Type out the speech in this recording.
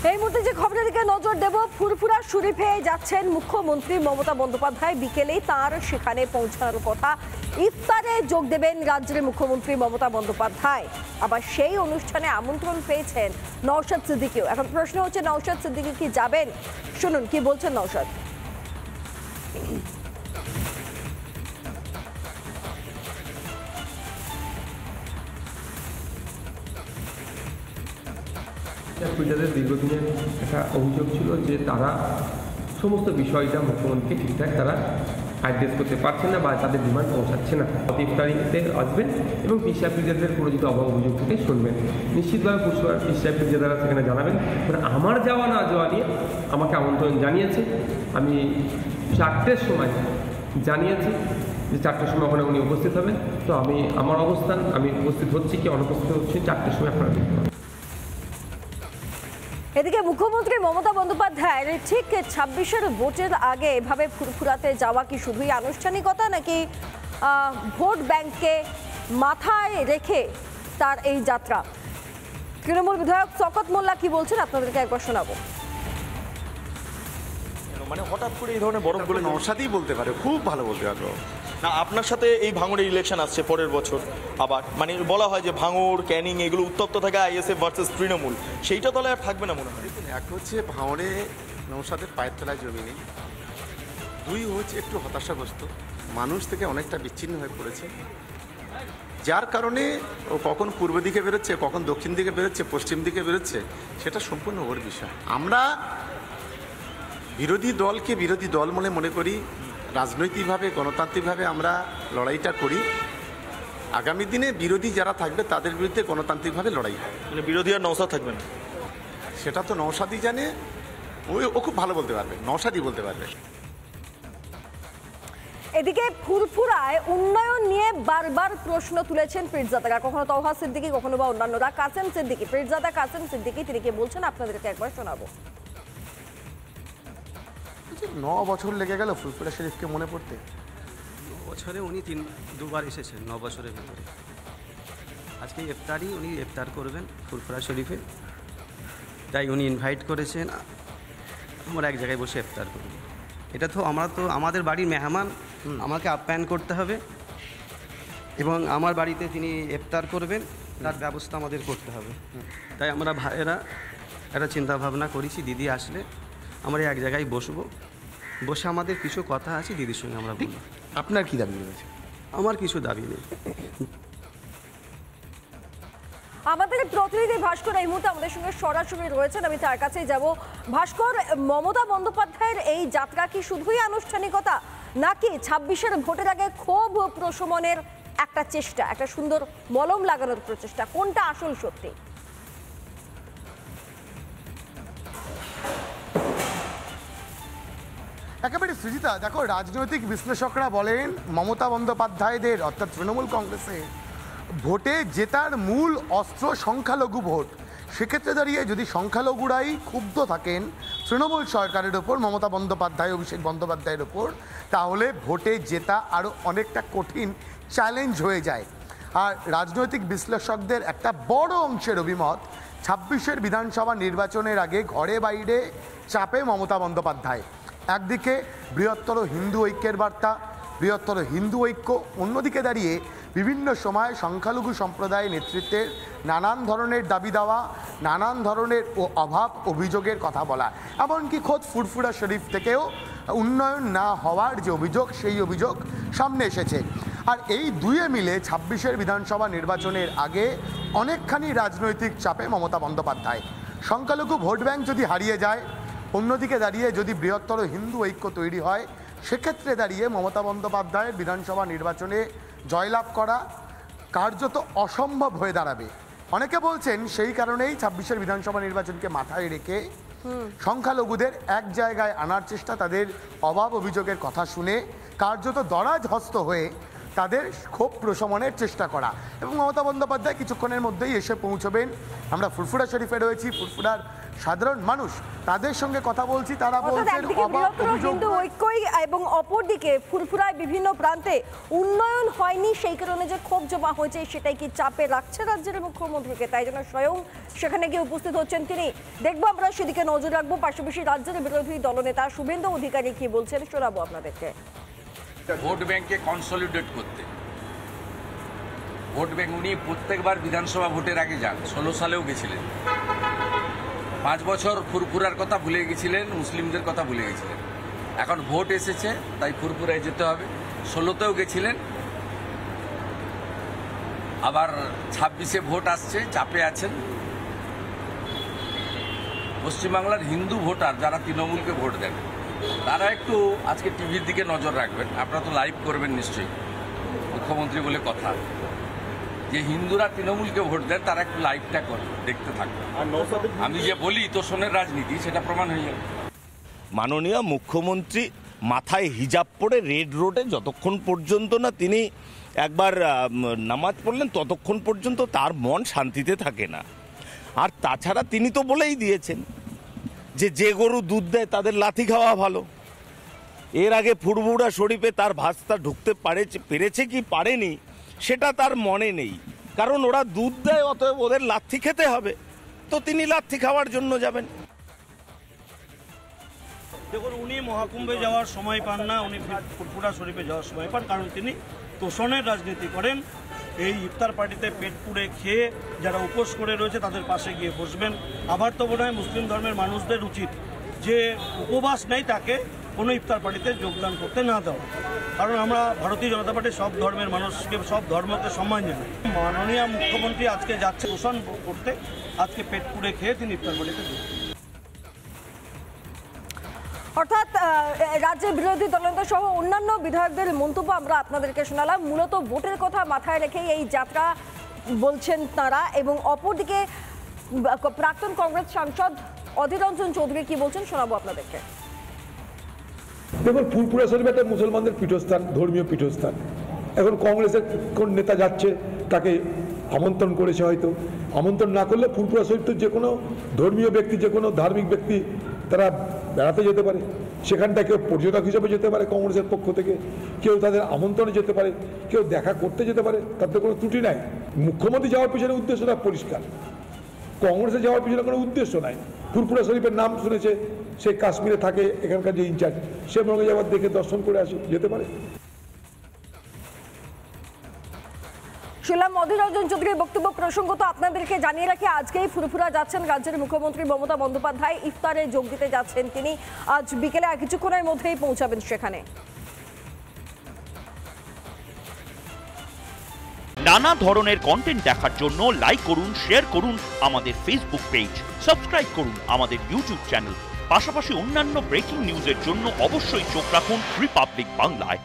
এই মুহূর্তে যে খবরের দিকে নজর দেব, ফুরফুরা শরীফে যাচ্ছেন মুখ্যমন্ত্রী মমতা বন্দ্যোপাধ্যায়। বিকেলেই তার সেখানে পৌঁছানোর কথা। ইফতারে যোগ দেবেন রাজ্যের মুখ্যমন্ত্রী মমতা বন্দ্যোপাধ্যায়। আবার সেই অনুষ্ঠানে আমন্ত্রণ পেয়েছেন নওশাদ সিদ্দিকীও। এখন প্রশ্ন হচ্ছে, নওশাদ সিদ্দিকী কি যাবেন? শুনুন কি বলছেন নওশাদ। পূজাদের দীর্ঘদিনের একটা অভিযোগ ছিল যে তারা সমস্ত বিষয়টা মুখ্যমন্ত্রীকে ঠিকঠাক তারা অ্যাড্রেস করতে পারছেন না বা তাদের ডিমান্ড পৌঁছাচ্ছে না। ইফতারিতে আসবেন এবং পিসাব পূজাদের কোনো যদি অভাব অভিযোগ থেকে শুনবেন। নিশ্চিতভাবে পিসাব পূজাদারা সেখানে জানাবেন। আমার যাওয়া না যাওয়া নিয়ে আমাকে আমন্ত্রণ জানিয়েছে। আমি 4টের সময় জানিয়েছি যে 4টের সময় ওখানে উনি উপস্থিত হবেন। তো আমি আমার অবস্থান, আমি উপস্থিত হচ্ছি কি অনুপস্থিত হচ্ছি 4টের সময় আপনারা দেখতে পাবেন। এদিকে মুখ্যমন্ত্রী মমতা বন্দ্যোপাধ্যায়ের ঠিক 26-এর ভোটের আগে এভাবে ফুরফুরাতে যাওয়া কি শুধুই আনুষ্ঠানিকতা, নাকি ভোট ব্যাংককে মাথায় রেখে তার এই যাত্রা? তৃণমূল বিধায়ক শওকত মোল্লা কি বলছেন আপনাদেরকে একবার শোনাবো। মানে হঠাৎ করে এই ধরনের বরফ বলে নওশাদই বলতে পারে, খুব ভালো বলতে পারবো না। আপনার সাথে এই ভাঙড়ের ইলেকশন আসছে পরের বছর, আবার মানে বলা হয় যে ভাঙড় ক্যানিং এগুলো উত্তপ্ত থাকে আইএসএফ ভার্সেস তৃণমূল, সেইটা তাহলে আর থাকবে না মনে হয়। এক হচ্ছে ভাঙড়ে নওশাদের পায়ের তলায় জমি নেই, 2 হচ্ছে একটু হতাশাগ্রস্ত, মানুষ থেকে অনেকটা বিচ্ছিন্ন হয়ে পড়েছে, যার কারণে ও কখন পূর্ব দিকে বেরোচ্ছে, কখন দক্ষিণ দিকে বেরোচ্ছে, পশ্চিম দিকে বেরোচ্ছে, সেটা সম্পূর্ণ ওর বিষয়। আমরা বিরোধী দলকে বিরোধী দল মনে করি, রাজনৈতিকভাবে গণতান্ত্রিকভাবে আমরা লড়াইটা করি। আগামী দিনে বিরোধী যারা থাকবে তাদের বিরুদ্ধে গণতান্ত্রিকভাবে লড়াই হবে। মানে বিরোধী আর নওশাদ থাকবে না, সেটা তো নওশাদই জানে, ও খুব ভালো বলতে পারবে, নওশাদই বলতে পারবে। এদিকে ফুরফুরায় উন্নয়ন নিয়ে বারবার প্রশ্ন তুলেছেন পীরজাদারা, কখনো তৌহা সিদ্দিকী, কখনো বা অন্যান্যরা। কাসেম সিদ্দিকী, পীরজাদা কাসেম সিদ্দিকী, তিনি কি বলছেন আপনাদেরকে একবার শোনাবো। 9 বছর লেগে গেল ফুরফুরা শরীফকে মনে পড়তে। 9 বছরে উনি 2বার এসেছেন 9 বছরের ভিতরে। আজকে ইফতারি উনি ইফতার করবেন ফুরফুরা শরীফে, তাই উনি ইনভাইট করেছেন আমরা এক জায়গায় বসে ইফতার করব। এটা তো আমাদের বাড়ির মেহমান, আমাকে আপ্যায়ন করতে হবে এবং আমার বাড়িতে তিনি ইফতার করবেন, তার ব্যবস্থা আমাদের করতে হবে। তাই আমরা ভাইয়েরা একটা চিন্তাভাবনা করেছি, দিদি আসলে আমরা এক জায়গায় বসবো, বসে আমাদের কিছু কথা আছে দিদির সঙ্গে আমরা বলব। আপনার কি দাবি রয়েছে? আমার কিছু দাবি নেই। আমাদের প্রতিনিধি ভাস্কর এই মুহূর্তে আমাদের সঙ্গে সরাসরি রয়েছেন, আমি তার কাছেই যাব। ভাস্কর, মমতা বন্দ্যোপাধ্যায়ের এই যাত্রা কি শুধুই আনুষ্ঠানিকতা, নাকি 26-এর ভোটের আগে ক্ষোভ প্রশমনের একটা চেষ্টা, একটা সুন্দর মলম লাগানোর প্রচেষ্টা? কোনটা আসল সত্যি? একেবারে সৃজিতা, দেখো, রাজনৈতিক বিশ্লেষকরা বলেন মমতা বন্দ্যোপাধ্যায়দের অর্থাৎ তৃণমূল কংগ্রেসের ভোটে জেতার মূল অস্ত্র সংখ্যালঘু ভোট। সেক্ষেত্রে দাঁড়িয়ে যদি সংখ্যালঘুরাই ক্ষুব্ধ থাকেন তৃণমূল সরকারের ওপর, মমতা বন্দ্যোপাধ্যায়, অভিষেক বন্দ্যোপাধ্যায়ের ওপর, তাহলে ভোটে জেতা আরও অনেকটা কঠিন চ্যালেঞ্জ হয়ে যায়। আর রাজনৈতিক বিশ্লেষকদের একটা বড় অংশের অভিমত, 26-এর বিধানসভা নির্বাচনের আগে ঘরে বাইরে চাপে মমতা বন্দ্যোপাধ্যায়। একদিকে বৃহত্তর হিন্দু ঐক্যের বার্তা, বৃহত্তর হিন্দু ঐক্য, অন্যদিকে দাঁড়িয়ে বিভিন্ন সময় সংখ্যালঘু সম্প্রদায়ের নেতৃত্বের নানান ধরনের দাবি দেওয়া, নানান ধরনের অভাব অভিযোগের কথা বলা, এমনকি খোদ ফুরফুরা শরীফ থেকেও উন্নয়ন না হওয়ার যে অভিযোগ, সেই অভিযোগ সামনে এসেছে। আর এই দুয়ে মিলে 26-এর বিধানসভা নির্বাচনের আগে অনেকখানি রাজনৈতিক চাপে মমতা বন্দ্যোপাধ্যায়। সংখ্যালঘু ভোট ব্যাংক যদি হারিয়ে যায়, অন্যদিকে দাঁড়িয়ে যদি বৃহত্তর হিন্দু ঐক্য তৈরি হয়, সেক্ষেত্রে দাঁড়িয়ে মমতা বন্দ্যোপাধ্যায়ের বিধানসভা নির্বাচনে জয়লাভ করা কার্যত অসম্ভব হয়ে দাঁড়াবে। অনেকে বলছেন সেই কারণেই 26-এর বিধানসভা নির্বাচনকে মাথায় রেখে সংখ্যালঘুদের এক জায়গায় আনার চেষ্টা, তাদের অভাব অভিযোগের কথা শুনে কার্যত দরাজ হস্ত হয়ে তাদের ক্ষোভ প্রশমনের চেষ্টা করা। এবং মমতা বন্দ্যোপাধ্যায় কিছুক্ষণের মধ্যেই এসে পৌঁছবেন। আমরা ফুরফুরা শরীফে রয়েছি, ফুরফুরার সাধারণ মানুষ তাদের সঙ্গে কথা বলছি, তারা অর্থাৎ বলছেন একদিকে বৃহত্তর হিন্দু ঐক্যই এবং অপরদিকে ফুরফুরায় বিভিন্ন প্রান্তে উন্নয়ন হয়নি, সেই কারণে যে ক্ষোভ জমা হয়েছে সেটাই কি চাপে রাখছে রাজ্যের মুখ্যমন্ত্রীকে, তাই জন্য স্বয়ং সেখানে গিয়ে উপস্থিত হচ্ছেন তিনি। দেখবো আমরা সেদিকে নজর রাখবো। পাশাপাশি রাজ্যের বিরোধী দলনেতা শুভেন্দু অধিকারী কি বলছেন শোনাবো আপনাদেরকে। ভোট ব্যাংকে কনসলিডেট করতে, ভোট ব্যাংক উনি প্রত্যেকবার বিধানসভা ভোটের আগে যান, 16 সালেও গেছিলেন। 5 বছর ফুরফুরার কথা ভুলে গেছিলেন, মুসলিমদের কথা ভুলে গেছিলেন। এখন ভোট এসেছে তাই ফুরফুরায় যেতে হবে। 16তেও গেছিলেন, আবার 26-এ ভোট আসছে, চাপে আছেন। পশ্চিমবাংলার হিন্দু ভোটার যারা তৃণমূলকে ভোট দেন তারা একটু আজকে টিভির দিকে নজর রাখবেন। আপনারা তো লাইভ করবেন নিশ্চয়ই, মুখ্যমন্ত্রী বলে কথা, যে হিন্দুরা তৃণমূলকে ভোট দেন তারা একটু লাইভটা করে দেখতে থাকবে। আমি যে বলি তোষণের রাজনীতি সেটা প্রমাণ হয়ে যাবে। মাননীয় মুখ্যমন্ত্রী মাথায় হিজাব পরে রেড রোডে যতক্ষণ পর্যন্ত না তিনি একবার নামাজ পড়লেন ততক্ষণ পর্যন্ত তার মন শান্তিতে থাকে না। আর তাছাড়া তিনি তো বলেই দিয়েছেন যে গরু দুধ দেয় তাদের লাথি খাওয়া ভালো। এর আগে ফুরফুরা শরীফে তার ভাস্তা ঢুকতে পেরেছে কি পারেনি সেটা তার মনে নেই, কারণ ওরা দুধ দেয়, অতএব ওদের লাথি খেতে হবে, তো তিনি লাথি খাওয়ার জন্য যাবেন। দেখুন, উনি মহাকুম্ভে যাওয়ার সময় পান না, উনি ফুরফুরা শরীফে যাওয়ার সময় পান, কারণ তিনি তোষণের রাজনীতি করেন। এই ইফতার পার্টিতে পেট পুড়ে খেয়ে যারা উপোস করে রয়েছে তাদের পাশে গিয়ে বসবেন। আবার তো মনে হয় মুসলিম ধর্মের মানুষদের উচিত যে উপবাস নেই তাকে কোনো ইফতার পার্টিতে যোগদান করতে না দেওয়া, কারণ আমরা ভারতীয় জনতা পার্টির সব ধর্মের মানুষকে, সব ধর্মকে সম্মান জানাই। মাননীয় মুখ্যমন্ত্রী আজকে যাচ্ছে তোষণ করতে, আজকে পেট পুড়ে খেয়ে তিনি ইফতার পার্টিতে যোগদান। অর্থাৎ রাজ্যের বিরোধী দলনেতা সহ অন্যান্য বিধায়কদের মন্তব্য আমরা আপনাদেরকে শোনালাম। মূলত ভোটের কথা মাথায় রেখেই এই যাত্রা বলছেন তারা, এবং অপরদিকে প্রাক্তন কংগ্রেস সাংসদ অধীর রঞ্জন চৌধুরী কি বলছেন শোনাবো আপনাদেরকে। দেখুন, ফুরফুরা শরীফ একটা মুসলমানদের পীঠস্থান, ধর্মীয় পীঠস্থান। এখন কংগ্রেসের কোন নেতা যাচ্ছে, তাকে আমন্ত্রণ করেছে, হয়তো আমন্ত্রণ না করলে ফুরফুরা শরীফ তো যে কোনো ধর্মীয় ব্যক্তি, যে কোনো ধার্মিক ব্যক্তি তারা বেড়াতে যেতে পারে, সেখানটা কেউ পর্যটক হিসেবে যেতে পারে কংগ্রেসের পক্ষ থেকে, কেউ তাদের আমন্ত্রণে যেতে পারে, কেউ দেখা করতে যেতে পারে, তাতে কোনো ত্রুটি নাই। মুখ্যমন্ত্রী যাওয়ার পিছনে উদ্দেশ্যটা পরিষ্কার, কংগ্রেসে যাওয়ার পিছনে কোনো উদ্দেশ্য নাই। ফুরফুরা শরীফের নাম শুনেছে, সে কাশ্মীরে থাকে, এখানকার যে ইনচার্জ, সে মনে যাওয়ার দেখে দর্শন করে আসি, যেতে পারে। শুনলাম অধীর রঞ্জন চৌধুরীর বক্তব্য। প্রসঙ্গত আপনাদেরকে জানিয়ে রাখি, আজকেই ফুরফুরা যাচ্ছেন রাজ্যের মুখ্যমন্ত্রী মমতা বন্দ্যোপাধ্যায়, ইফতারে যোগ দিতে যাচ্ছেন তিনি। আজ বিকেলে কিছুক্ষণের মধ্যেই পৌঁছাবেন সেখানে। নানা ধরনের কন্টেন্ট দেখার জন্য লাইক করুন, শেয়ার করুন আমাদের ফেসবুক পেজ, সাবস্ক্রাইব করুন আমাদের ইউটিউব চ্যানেল। পাশাপাশি অন্যান্য ব্রেকিং নিউজের জন্য অবশ্যই চোখ রাখুন রিপাবলিক বাংলায়।